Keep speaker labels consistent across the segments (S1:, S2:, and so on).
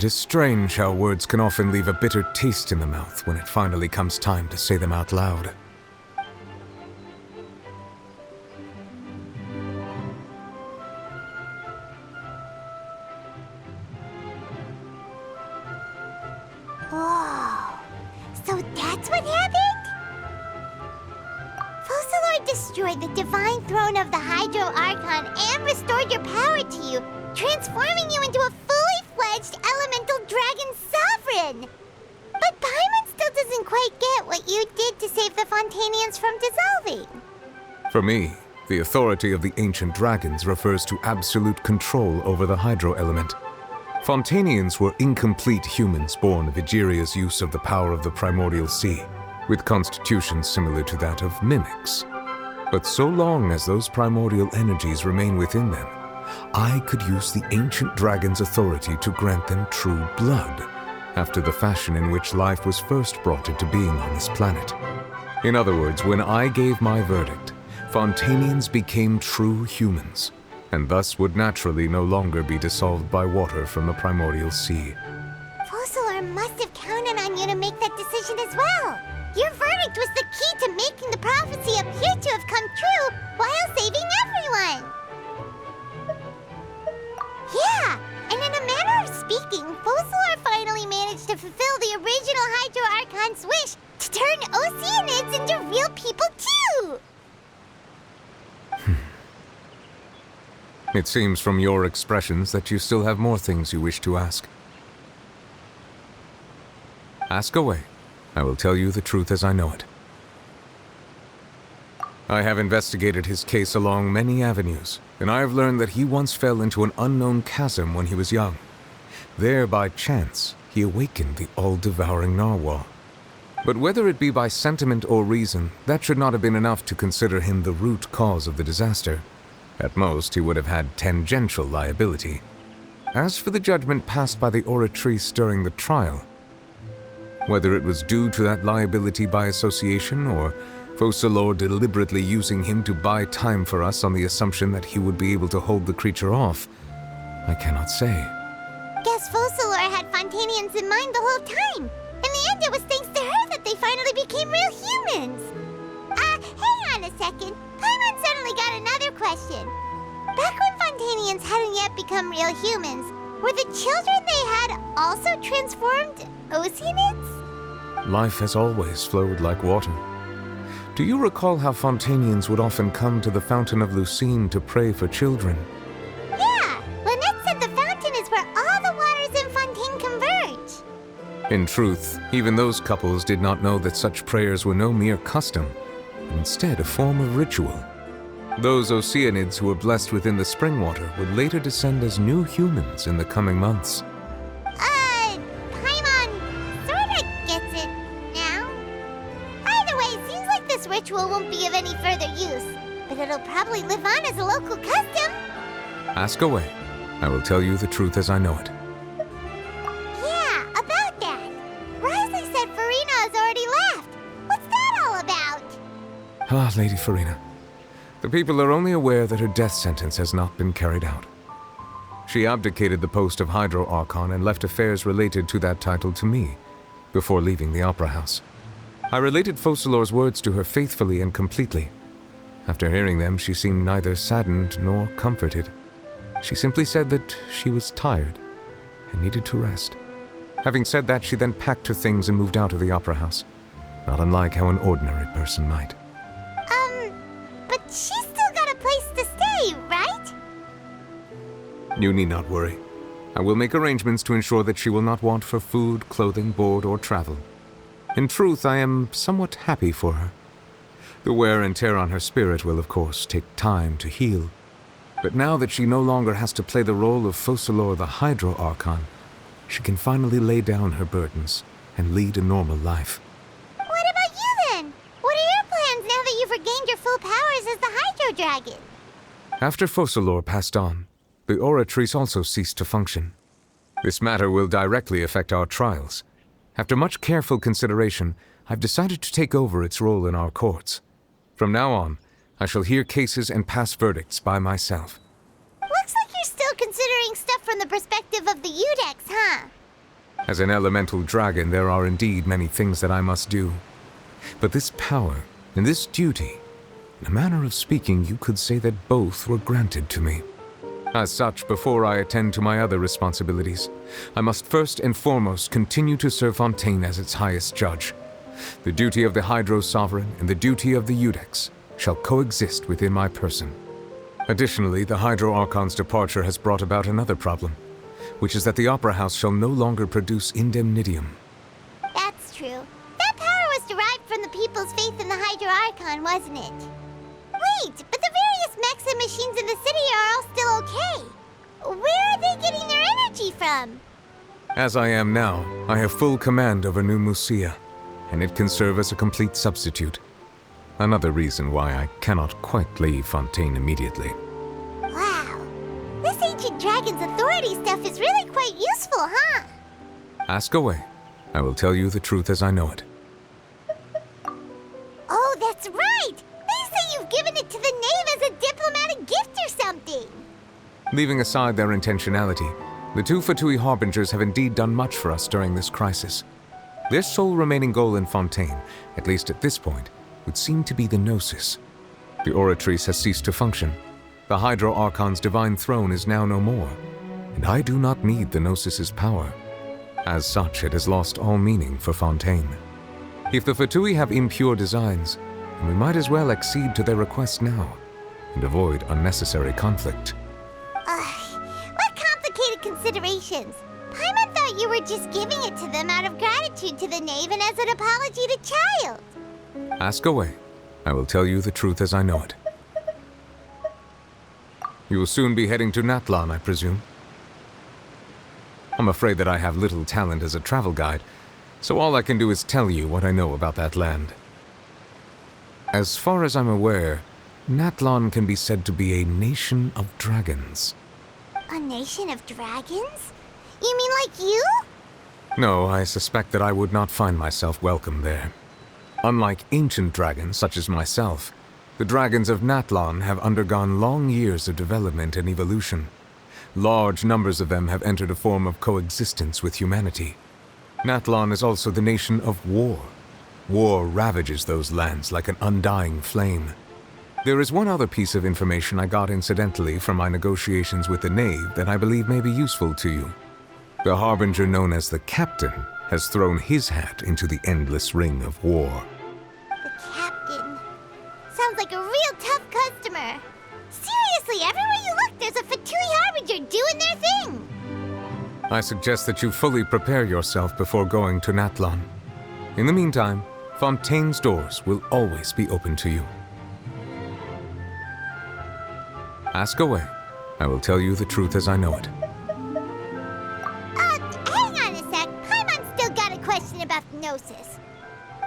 S1: It is strange how words can often leave a bitter taste in the mouth when it finally comes time to say them out loud.
S2: Whoa. So that's what happened? Focalor destroyed the divine throne of the Hydro Archon and restored your power to you, transforming you into a fully-fledged elemental dragon sovereign! But Paimon still doesn't quite get what you did to save the Fontanians from dissolving.
S1: For me, the authority of the ancient dragons refers to absolute control over the hydro element. Fontanians were incomplete humans born of Egeria's use of the power of the primordial sea, with constitutions similar to that of mimics. But so long as those primordial energies remain within them, I could use the ancient dragon's authority to grant them true blood, after the fashion in which life was first brought into being on this planet. In other words, when I gave my verdict, Fontanians became true humans, and thus would naturally no longer be dissolved by water from the primordial sea.
S2: Focalor must have counted on you to make that decision as well. Your verdict was the key to making the prophecy appear to have come true while saving everyone. Yeah, and in a manner of speaking, Focalor finally managed to fulfill the original Hydro Archon's wish to turn Oceanids into real people too!
S1: It seems from your expressions that you still have more things you wish to ask. Ask away. I will tell you the truth as I know it. I have investigated his case along many avenues, and I have learned that he once fell into an unknown chasm when he was young. There, by chance, he awakened the all-devouring narwhal. But whether it be by sentiment or reason, that should not have been enough to consider him the root cause of the disaster. At most, he would have had tangential liability. As for the judgment passed by the Oratrice during the trial, whether it was due to that liability by association or Focalor deliberately using him to buy time for us on the assumption that he would be able to hold the creature off, I cannot say.
S2: Guess Focalor had Fontanians in mind the whole time. In the end, it was thanks to her that they finally became real humans. Hang on a second. Paimon suddenly got another question. Back when Fontanians hadn't yet become real humans, were the children they had also transformed Oceanids?
S1: Life has always flowed like water. Do you recall how Fontanians would often come to the Fountain of Lucine to pray for children?
S2: Yeah! Lynette said the fountain is where all the waters in Fontaine converge.
S1: In truth, even those couples did not know that such prayers were no mere custom, but instead a form of ritual. Those Oceanids who were blessed within the spring water would later descend as new humans in the coming months.
S2: Paimon sorta gets it now. Either way, it seems like this ritual won't be of any further use, but it'll probably live on as a local custom.
S1: Ask away. I will tell you the truth as I know it.
S2: Yeah, about that. Risley said Farina has already left. What's that all about?
S1: Ah, Lady Farina. The people are only aware that her death sentence has not been carried out. She abdicated the post of Hydro Archon and left affairs related to that title to me, before leaving the Opera House. I related Focalor's words to her faithfully and completely. After hearing them, she seemed neither saddened nor comforted. She simply said that she was tired and needed to rest. Having said that, she then packed her things and moved out of the Opera House, not unlike how an ordinary person might.
S2: But she's still got a place to stay, right?
S1: You need not worry. I will make arrangements to ensure that she will not want for food, clothing, board, or travel. In truth, I am somewhat happy for her. The wear and tear on her spirit will, of course, take time to heal. But now that she no longer has to play the role of Focalor the Hydro Archon, she can finally lay down her burdens and lead a normal life.
S2: What about you then? What are your plans now that you've regained your full powers as the Hydro Dragon?
S1: After Focalor passed on, the Oratrice also ceased to function. This matter will directly affect our trials. After much careful consideration, I've decided to take over its role in our courts. From now on, I shall hear cases and pass verdicts by myself.
S2: Looks like you're still considering stuff from the perspective of the Udex, huh?
S1: As an elemental dragon, there are indeed many things that I must do. But this power and this duty, in a manner of speaking, you could say that both were granted to me. As such, before I attend to my other responsibilities, I must first and foremost continue to serve Fontaine as its highest judge. The duty of the Hydro Sovereign and the duty of the Iudex shall coexist within my person. Additionally, the Hydro Archon's departure has brought about another problem, which is that the Opera House shall no longer produce indemnitium.
S2: That's true. That power was derived from the people's faith in the Hydro Archon, wasn't it? Wait, but the various mechs and machines in the city are all still okay. Where are they getting their energy from?
S1: As I am now, I have full command over New Musia, and it can serve as a complete substitute. Another reason why I cannot quite leave Fontaine immediately.
S2: Wow. This ancient dragon's authority stuff is really quite useful, huh?
S1: Ask away. I will tell you the truth as I know it.
S2: Oh, that's right! They say you've given it to the knave as a diplomatic gift or something!
S1: Leaving aside their intentionality, the two Fatui Harbingers have indeed done much for us during this crisis. Their sole remaining goal in Fontaine, at least at this point, would seem to be the Gnosis. The Oratrice has ceased to function. The Hydro Archon's divine throne is now no more, and I do not need the Gnosis's power. As such, it has lost all meaning for Fontaine. If the Fatui have impure designs, then we might as well accede to their request now, and avoid unnecessary conflict.
S2: What complicated considerations! Paimon thought you were just giving it to them out of gratitude to the knave and as an apology to Child.
S1: Ask away. I will tell you the truth as I know it. You will soon be heading to Natlan, I presume? I'm afraid that I have little talent as a travel guide, so all I can do is tell you what I know about that land. As far as I'm aware, Natlan can be said to be a nation of dragons.
S2: A nation of dragons? You mean like you?
S1: No, I suspect that I would not find myself welcome there. Unlike ancient dragons such as myself, the dragons of Natlan have undergone long years of development and evolution. Large numbers of them have entered a form of coexistence with humanity. Natlan is also the nation of war. War ravages those lands like an undying flame. There is one other piece of information I got incidentally from my negotiations with the knave that I believe may be useful to you. The harbinger known as the Captain has thrown his hat into the endless ring of war.
S2: The Captain. Sounds like a real tough customer. Seriously, everywhere you look, there's a Fatui Harbinger doing their thing.
S1: I suggest that you fully prepare yourself before going to Natlan. In the meantime, Fontaine's doors will always be open to you. Ask away. I will tell you the truth as I know it.
S2: Hang on a sec. Paimon's still got a question about the Gnosis.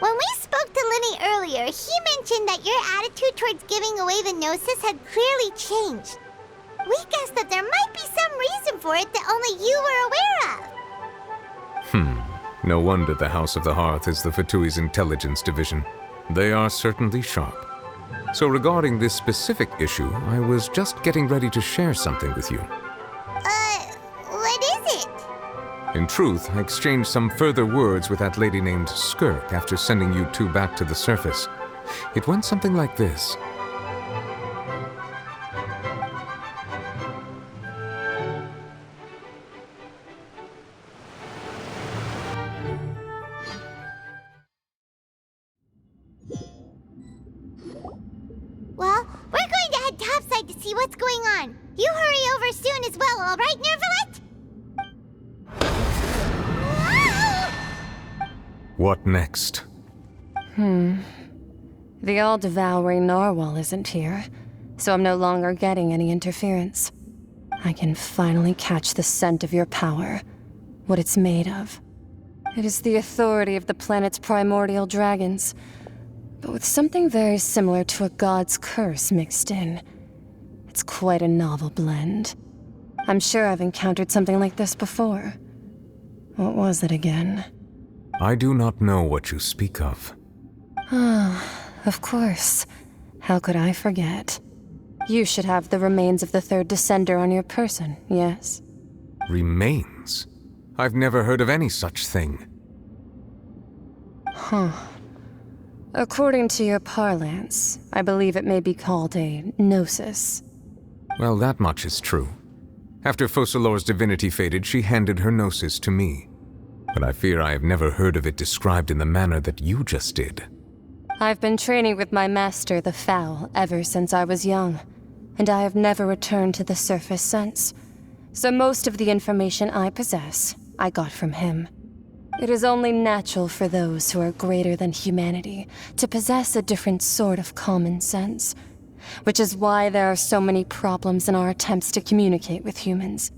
S2: When we spoke to Linny earlier, he mentioned that your attitude towards giving away the Gnosis had clearly changed. We guessed that there might be some reason for it that only you were aware of.
S1: No wonder the House of the Hearth is the Fatui's intelligence division. They are certainly sharp. So regarding this specific issue, I was just getting ready to share something with you.
S2: What is it?
S1: In truth, I exchanged some further words with that lady named Skirk after sending you two back to the surface. It went something like this.
S2: Well, we're going to head topside to see what's going on. You hurry over soon as well, all right, Nervalet?
S1: What next?
S3: The all-devouring narwhal isn't here, so I'm no longer getting any interference. I can finally catch the scent of your power, what it's made of. It is the authority of the planet's primordial dragons, but with something very similar to a god's curse mixed in. It's quite a novel blend. I'm sure I've encountered something like this before. What was it again?
S1: I do not know what you speak of.
S3: Of course. How could I forget? You should have the remains of the third descender on your person, yes?
S1: Remains? I've never heard of any such thing.
S3: According to your parlance, I believe it may be called a gnosis.
S1: Well, that much is true. After Focalor's divinity faded, she handed her gnosis to me. But I fear I have never heard of it described in the manner that you just did.
S3: I've been training with my master, the Foul, ever since I was young, and I have never returned to the surface since. So most of the information I possess, I got from him. It is only natural for those who are greater than humanity to possess a different sort of common sense, which is why there are so many problems in our attempts to communicate with humans.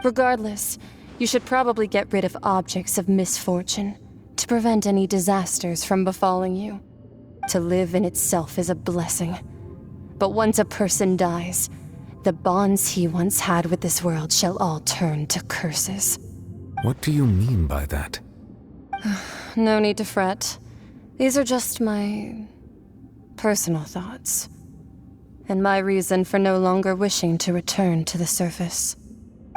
S3: Regardless, you should probably get rid of objects of misfortune to prevent any disasters from befalling you. To live in itself is a blessing. But once a person dies, the bonds he once had with this world shall all turn to curses.
S1: What do you mean by that?
S3: No need to fret. These are just my personal thoughts, and my reason for no longer wishing to return to the surface.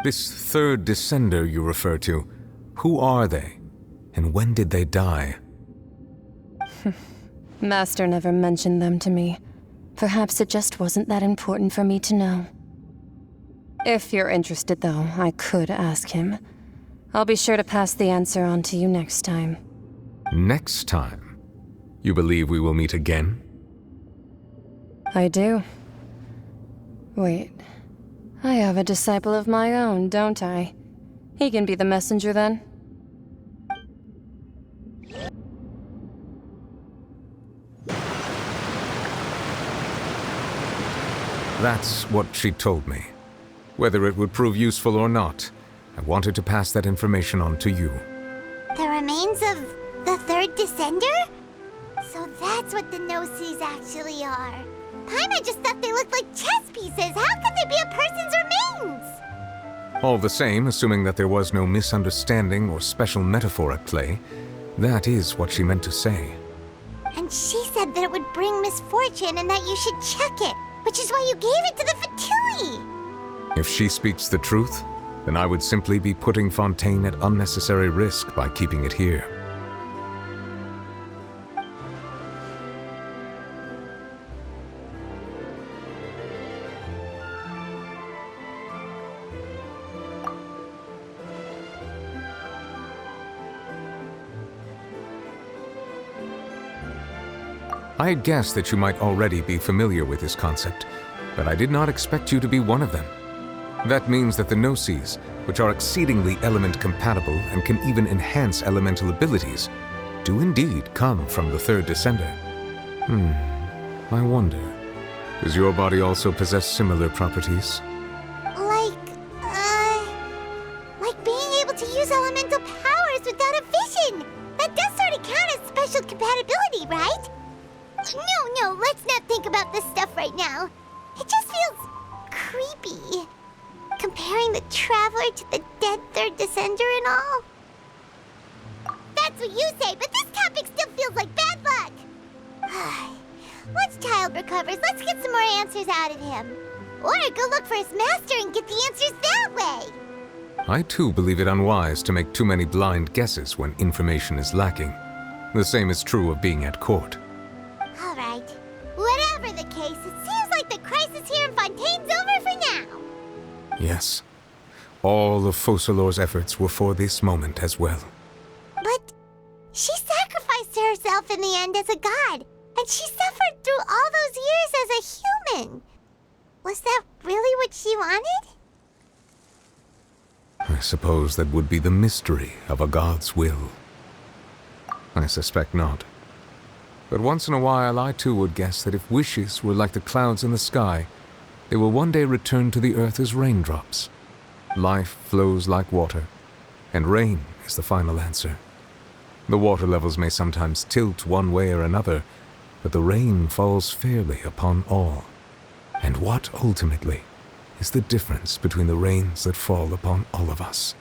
S1: This third descender you refer to, who are they? And when did they die?
S3: Master never mentioned them to me. Perhaps it just wasn't that important for me to know. If you're interested, though, I could ask him. I'll be sure to pass the answer on to you next time.
S1: Next time? You believe we will meet again?
S3: I do. Wait. I have a disciple of my own, don't I? He can be the messenger then.
S1: That's what she told me. Whether it would prove useful or not, I wanted to pass that information on to you.
S2: The remains of the third descender? So that's what the Gnosis actually are. Paimon just thought they looked like chess pieces. How could they be a person's remains?
S1: All the same, assuming that there was no misunderstanding or special metaphor at play, that is what she meant to say.
S2: And she said that it would bring misfortune and that you should check it, which is why you gave it to the Fatui.
S1: If she speaks the truth, then I would simply be putting Fontaine at unnecessary risk by keeping it here. I had guessed that you might already be familiar with this concept, but I did not expect you to be one of them. That means that the Gnosis, which are exceedingly element-compatible and can even enhance elemental abilities, do indeed come from the third descender. I wonder, does your body also possess similar properties?
S2: Like being able to use elemental powers without a vision. That does sort of count as special compatibility, right? No, let's not think about this stuff right now. It just feels creepy. Comparing the Traveler to the dead third descender and all. That's what you say, but this topic still feels like bad luck. Once Child recovers, let's get some more answers out of him. Or go look for his master and get the answers that way.
S1: I too believe it unwise to make too many blind guesses when information is lacking. The same is true of being at court.
S2: All right. Whatever the case, it seems like the crisis here in Fontaine's over for now.
S1: Yes. All of Focalor's efforts were for this moment as well.
S2: But she sacrificed herself in the end as a god, and she suffered through all those years as a human. Was that really what she wanted?
S1: I suppose that would be the mystery of a god's will. I suspect not. But once in a while, I too would guess that if wishes were like the clouds in the sky, they will one day return to the earth as raindrops. Life flows like water, and rain is the final answer. The water levels may sometimes tilt one way or another, but the rain falls fairly upon all. And what, ultimately, is the difference between the rains that fall upon all of us?